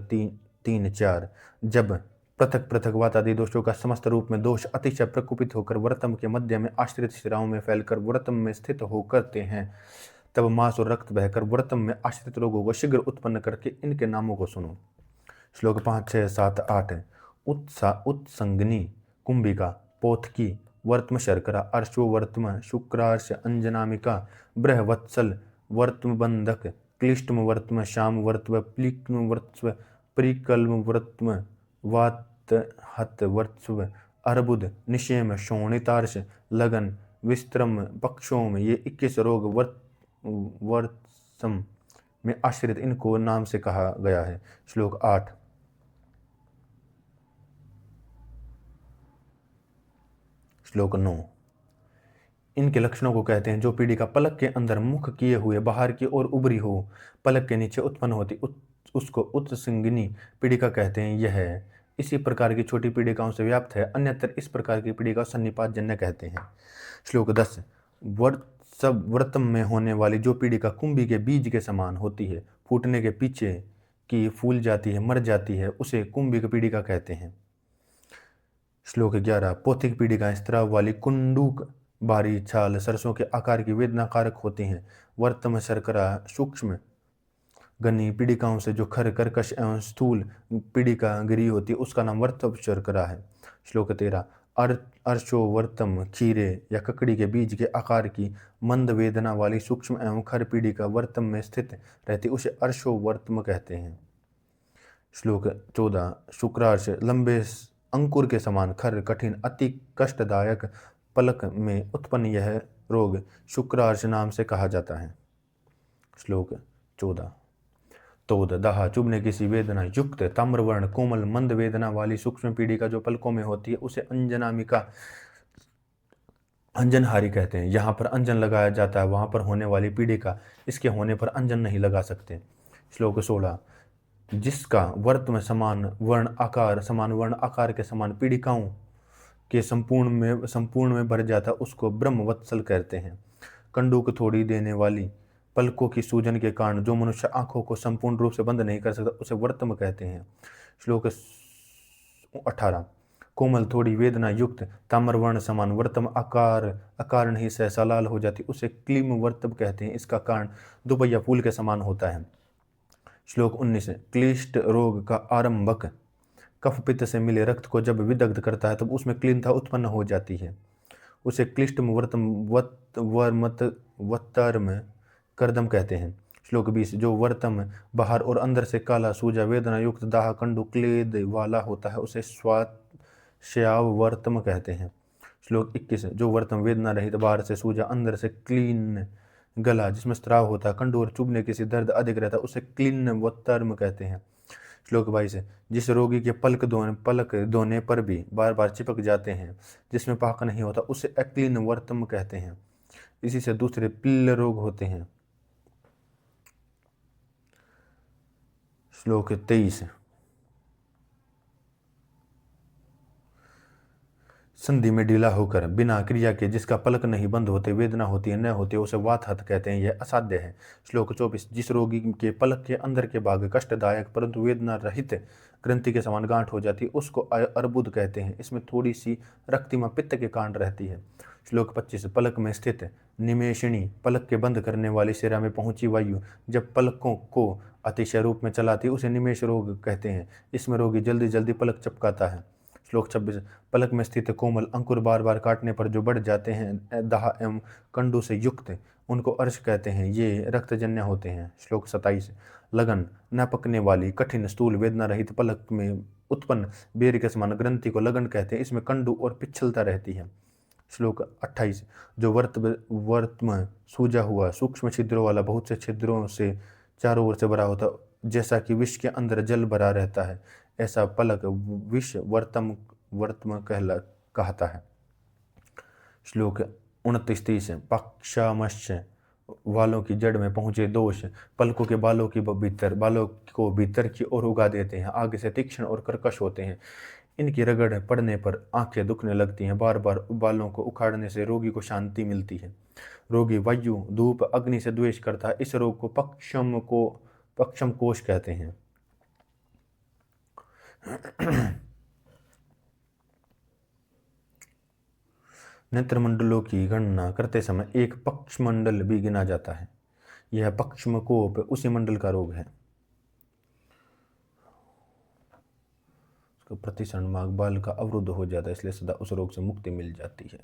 3, 4। जब पृथक पृथक वातादि दोषों का समस्त रूप में दोष अतिशय प्रकुपित होकर वर्तम के मध्य में आश्रित शिराओं में फैलकर वर्तम में स्थित हो करते हैं, तब मांस और रक्त बहकर वर्तम में आश्रित रोगों को शीघ्र उत्पन्न करके इनके नामों को सुनो। श्लोक 5, 6, 7, 8। उत्संगनी कुंभिका, पोथकी, वर्तम शर्करा, अर्शो वर्तम, शुक्रार्श, अंजनामिका, बृहवत्सल, वर्तम बंधक, क्लिष्टम वर्तम, श्याम वर्तम, प्लिक्म वर्तम, परिकल्म वर्तम, वातहत वर्तम, अर्बुद, निषेम, शोणितार्श, लगन, विस्त्रम, पक्षोम, ये 21 रोग वर्तम में आश्रित इनको नाम से कहा गया है। श्लोक 8। श्लोक 9। इनके लक्षणों को कहते हैं। जो पीड़िका पलक के अंदर मुख किए हुए बाहर की ओर उभरी हो, पलक के नीचे उत्पन्न होती, उसको उत्संगिनी पीड़िका कहते हैं। यह इसी प्रकार की छोटी पीड़िकाओं से व्याप्त है। अन्यत्र इस प्रकार की पीड़िका सन्निपात जन्य कहते हैं। श्लोक 10। व्रतम में होने वाली जो पीड़िका कुंभी के बीज के समान होती है, फूटने के पीछे की फूल जाती है, मर जाती है, उसे कुंभिक पीड़िका कहते हैं। श्लोक 11। पोथिक पीड़िकाएं स्त्राव वाली कुंडूक बारी छाल सरसों के आकार की वेदना कारक होती हैं। वर्तम शर्करा सूक्ष्म गनी पीड़िकाओं से जो खर कर्कश एवं स्थूल पीड़िका गिरी होती है, उसका नाम वर्तम शर्करा है। श्लोक 13। अर्शो वर्तम खीरे या ककड़ी के बीज के आकार की मंद वेदना वाली सूक्ष्म एवं खर पीड़िका वर्तम में स्थित रहती, उसे अर्शो वर्तम कहते हैं। श्लोक 14। शुक्रार्श लंबे अंकुर के समान खर कठिन अति कष्टदायक पलक में उत्पन्न यह रोग शुक्रार्श नाम से कहा जाता है। श्लोक 14। तोद दाह चुभने की सी वेदना युक्त ताम्रवर्ण कोमल मंद वेदना वाली सूक्ष्म पीड़िका जो पलकों में होती है, उसे अंजनामिका अंजनहारी कहते हैं। यहाँ पर अंजन लगाया जाता है, वहाँ पर होने वाली पीड़िका इसके होने पर अंजन नहीं लगा सकते। श्लोक 16। जिसका वर्त में समान वर्ण आकार के समान पीड़िकाओं के संपूर्ण में भर जाता, उसको ब्रह्मवत्सल कहते हैं। कंडूक थोड़ी देने वाली पलकों की सूजन के कारण जो मनुष्य आंखों को संपूर्ण रूप से बंद नहीं कर सकता, उसे वर्तम कहते हैं। श्लोक 18। कोमल थोड़ी वेदना युक्त ताम्रवर्ण समान वर्तम आकार नहीं सहसा लाल हो जाती, उसे क्लीम वर्तम कहते हैं। इसका कारण दुपहिया फूल के समान होता है। श्लोक 19। क्लिष्ट रोग का आरंभक कफ पित्त से मिले रक्त को जब विदग्ध करता है तब उसमें क्लीनता उत्पन्न हो जाती है, उसे क्लिष्ट वर्तम करदम कहते हैं। श्लोक 20। जो वर्तम बाहर और अंदर से काला सूजा वेदना युक्त दाह कंडु क्लेद वाला होता है उसे स्वाश्याव वर्तम कहते हैं। श्लोक 21। जो वर्तम वेदना रहित बाहर से सूजा अंदर से क्लीन गला जिसमें स्त्राव होता है कंडू और चुभने किसी दर्द अधिक रहता है उसे क्लीन वर्तम कहते हैं। श्लोक 22। जिस रोगी के पलक धोने पर भी बार बार चिपक जाते हैं जिसमें पाक नहीं होता उसे अक्लीन वर्तम कहते हैं। इसी से दूसरे पिल्ल रोग होते हैं। श्लोक 23। संधि में ढीला होकर बिना क्रिया के जिसका पलक नहीं बंद होते वेदना होती है न होती उसे वातहत कहते हैं, यह असाध्य है। श्लोक 24। जिस रोगी के पलक के अंदर के भाग कष्टदायक परंतु वेदना रहित ग्रंथि के समान गांठ हो जाती है उसको अर्बुद कहते हैं, इसमें थोड़ी सी रक्तिमा पित्त के कारण रहती है। श्लोक 25। पलक में स्थित निमेषिणी पलक के बंद करने वाली सिरा में पहुंची वायु जब पलकों को अतिशय रूप में चलाती है उसे निमेष रोग कहते हैं, इसमें रोगी जल्दी जल्दी पलक चपकाता है। श्लोक 26। पलक में स्थित कोमल अंकुर बार बार काटने पर जो बढ़ जाते हैं दाह एवं कंडू से युक्त उनको अर्श कहते हैं, ये रक्तजन्य होते हैं। श्लोक 27। लगन न पकने वाली कठिन स्थूल वेदना रहित पलक में उत्पन्न बेर के समान ग्रंथि को लगन कहते हैं, इसमें कंडू और पिछलता रहती है। श्लोक 28। जो वर्तम सूजा हुआ सूक्ष्म छिद्रों वाला बहुत से छिद्रों से चारों ओर से भरा होता जैसा कि विष के अंदर जल भरा रहता है ऐसा पलक विष वर्तम कहता है। श्लोक 29-30। पक्षामश्च वालों की जड़ में पहुंचे दोष पलकों के बालों को भीतर की ओर उगा देते हैं, आगे से तीक्ष्ण और कर्कश होते हैं, इनकी रगड़ पड़ने पर आंखें दुखने लगती हैं, बार बार बालों को उखाड़ने से रोगी को शांति मिलती है। रोगी वायु धूप अग्नि से द्वेष करता है, इस रोग को पक्षम कोश कहते हैं। नेत्रमंडलों की गणना करते समय एक पक्षमंडल भी गिना जाता है, यह पक्षमकोप उसी मंडल का रोग है। प्रतिसरण मार्ग बाल का अवरुद्ध हो जाता है इसलिए सदा उस रोग से मुक्ति मिल जाती है।